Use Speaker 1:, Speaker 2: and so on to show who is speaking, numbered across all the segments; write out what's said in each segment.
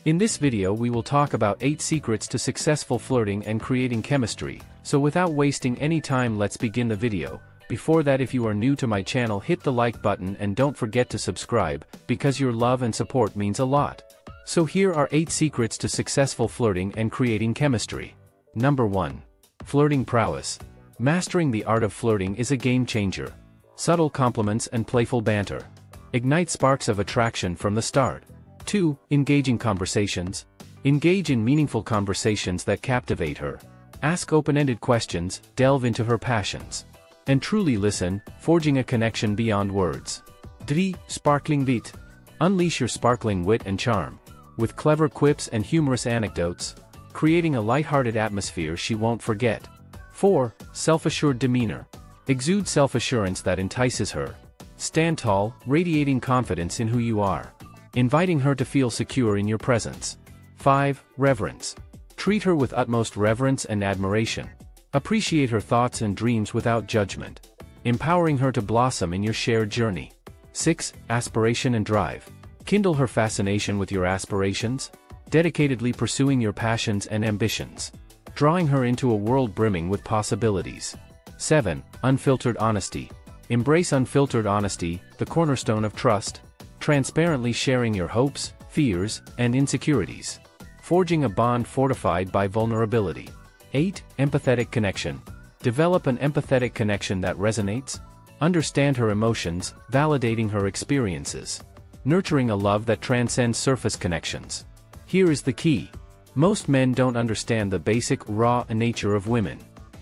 Speaker 1: In this video we will talk about 8 secrets to successful flirting and creating chemistry, so without wasting any time let's begin the video. Before that, if you are new to my channel, hit the like button and don't forget to subscribe, because your love and support means a lot. So here are 8 secrets to successful flirting and creating chemistry. Number 1. Flirting prowess. Mastering the art of flirting is a game changer. Subtle compliments and playful banter ignite sparks of attraction from the start. 2. Engaging conversations. Engage in meaningful conversations that captivate her. Ask open-ended questions, delve into her passions, and truly listen, forging a connection beyond words. 3. Sparkling wit. Unleash your sparkling wit and charm, with clever quips and humorous anecdotes, creating a light-hearted atmosphere she won't forget. 4. Self-assured demeanor. Exude self-assurance that entices her. Stand tall, radiating confidence in who you are, inviting her to feel secure in your presence. 5. Reverence. Treat her with utmost reverence and admiration. Appreciate her thoughts and dreams without judgment, empowering her to blossom in your shared journey. 6. Aspiration and drive. Kindle her fascination with your aspirations, dedicatedly pursuing your passions and ambitions, drawing her into a world brimming with possibilities. 7. Unfiltered honesty. Embrace unfiltered honesty, the cornerstone of trust, transparently sharing your hopes, fears, and insecurities, forging a bond fortified by vulnerability. 8. Empathetic connection. Develop an empathetic connection that resonates. Understand her emotions, validating her experiences, nurturing a love that transcends surface connections. Here is the key. Most men don't understand the basic, raw nature of women.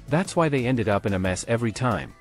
Speaker 1: That's why they ended up in a mess every time.